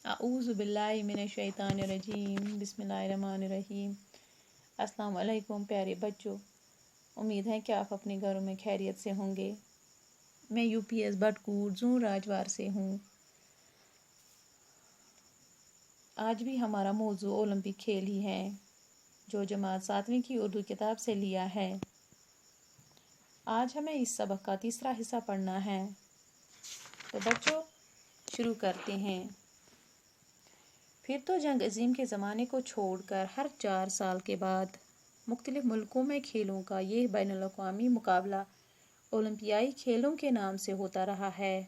اعوذ باللہ من الشیطان الرجیم، بسم اللہ الرحمن الرحیم۔ السلام علیکم پیارے بچوں، امید ہے کہ آپ اپنے گھروں میں خیریت سے ہوں گے۔ میں UPS بٹکور زون راجوار سے ہوں۔ آج بھی ہمارا موضوع اولمپک کھیل ہی ہے، جو جماعت 7ویں کی اردو کتاب سے لیا ہے۔ آج ہمیں اس سبق کا تیسرا حصہ پڑھنا ہے، تو بچوں شروع کرتے ہیں۔ پھر تو جنگ عظیم کے زمانے کو چھوڑ کر ہر 4 سال کے بعد مختلف ملکوں میں کھیلوں کا یہ بین الاقوامی مقابلہ اولمپیائی کھیلوں کے نام سے ہوتا رہا ہے۔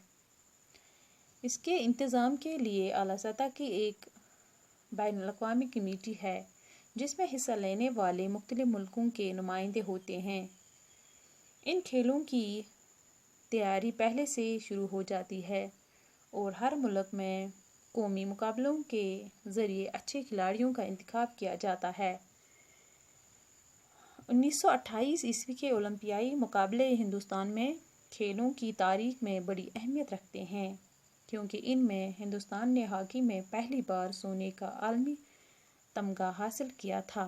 اس کے انتظام کے لیے اعلیٰ سطح کی ایک بین الاقوامی کمیٹی ہے، جس میں حصہ لینے والے مختلف ملکوں کے نمائندے ہوتے ہیں۔ ان کھیلوں کی تیاری پہلے سے شروع ہو جاتی ہے اور ہر ملک میں قومی مقابلوں کے ذریعے اچھے کھلاڑیوں کا انتخاب کیا جاتا ہے۔ 1928 کے اولمپیائی مقابلے ہندوستان میں کھیلوں کی تاریخ میں بڑی اہمیت رکھتے ہیں، کیونکہ ان میں ہندوستان نے ہاکی میں پہلی بار سونے کا عالمی تمغہ حاصل کیا تھا۔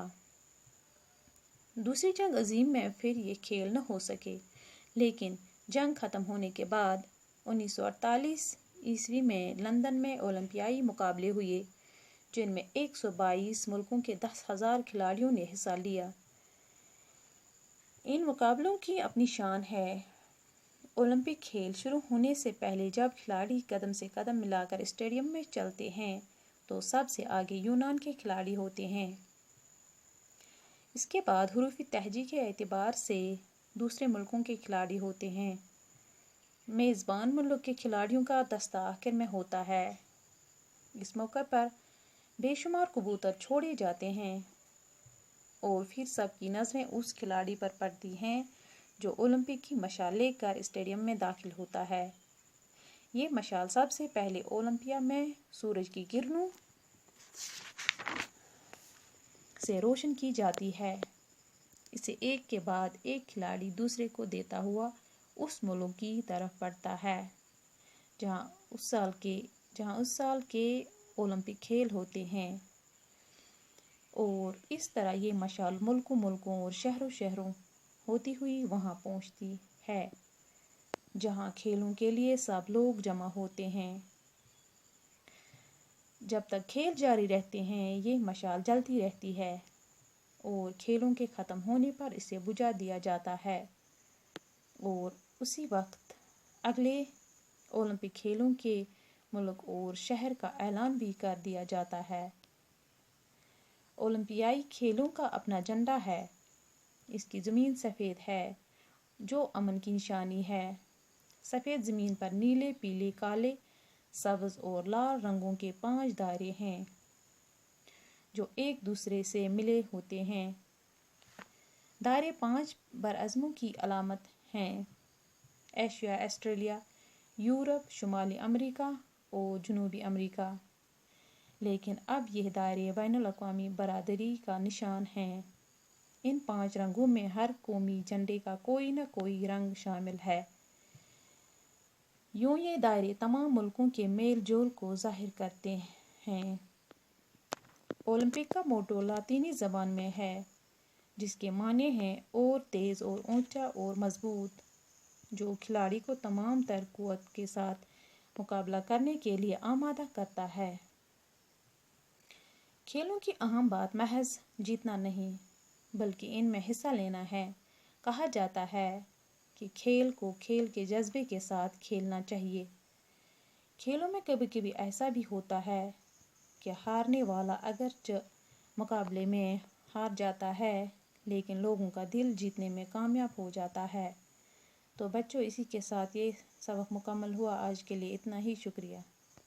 دوسری جنگ عظیم میں پھر یہ کھیل نہ ہو سکے، لیکن جنگ ختم ہونے کے بعد 1948 میں لندن میں اولمپیائی مقابلے ہوئے، جن میں 122 ملکوں کے 10,000 کھلاڑیوں نے حصہ لیا۔ ان مقابلوں کی اپنی شان ہے۔ اولمپک کھیل شروع ہونے سے پہلے جب کھلاڑی قدم سے قدم ملا کر اسٹیڈیم میں چلتے ہیں تو سب سے آگے یونان کے کھلاڑی ہوتے ہیں۔ اس کے بعد حروفی تہجی کے اعتبار سے دوسرے ملکوں کے کھلاڑی ہوتے ہیں۔ میزبان ملک کے کھلاڑیوں کا دستہ آخر میں ہوتا ہے۔ اس موقع پر بے شمار کبوتر چھوڑے جاتے ہیں اور پھر سب کی نظریں اس کھلاڑی پر پڑتی ہیں جو اولمپک کی مشعل لے کر اسٹیڈیم میں داخل ہوتا ہے۔ یہ مشعل سب سے پہلے اولمپیا میں سورج کی کرنوں سے روشن کی جاتی ہے۔ اسے ایک کے بعد ایک کھلاڑی دوسرے کو دیتا ہوا اس ملک کی طرف بڑھتا ہے جہاں اس سال کے اولمپک کھیل ہوتے ہیں، اور اس طرح یہ مشعل ملکوں اور شہروں ہوتی ہوئی وہاں پہنچتی ہے جہاں کھیلوں کے لیے سب لوگ جمع ہوتے ہیں۔ جب تک کھیل جاری رہتے ہیں یہ مشعل جلتی رہتی ہے اور کھیلوں کے ختم ہونے پر اسے بجھا دیا جاتا ہے، اور اسی وقت اگلے اولمپک کھیلوں کے ملک اور شہر کا اعلان بھی کر دیا جاتا ہے۔ اولمپیائی کھیلوں کا اپنا جھنڈا ہے۔ اس کی زمین سفید ہے، جو امن کی نشانی ہے۔ سفید زمین پر نیلے، پیلے، کالے، سبز اور لال رنگوں کے 5 دائرے ہیں جو ایک دوسرے سے ملے ہوتے ہیں۔ دائرے 5 براعظموں کی علامت ہیں: ایشیا، آسٹریلیا، یورپ، شمالی امریکہ اور جنوبی امریکہ۔ لیکن اب یہ دائرے بین الاقوامی برادری کا نشان ہیں۔ ان 5 رنگوں میں ہر قومی جھنڈے کا کوئی نہ کوئی رنگ شامل ہے۔ یوں یہ دائرے تمام ملکوں کے میل جول کو ظاہر کرتے ہیں۔ اولمپک کا موٹو لاطینی زبان میں ہے، جس کے معنی ہیں اور تیز اور اونچا اور مضبوط، جو کھلاڑی کو تمام تر قوت کے ساتھ مقابلہ کرنے کے لیے آمادہ کرتا ہے۔ کھیلوں کی اہم بات محض جیتنا نہیں، بلکہ ان میں حصہ لینا ہے۔ کہا جاتا ہے کہ کھیل کو کھیل کے جذبے کے ساتھ کھیلنا چاہیے۔ کھیلوں میں کبھی کبھی ایسا بھی ہوتا ہے کہ ہارنے والا اگرچہ مقابلے میں ہار جاتا ہے، لیکن لوگوں کا دل جیتنے میں کامیاب ہو جاتا ہے۔ تو بچوں، اسی کے ساتھ یہ سبق مکمل ہوا۔ آج کے لیے اتنا ہی، شکریہ۔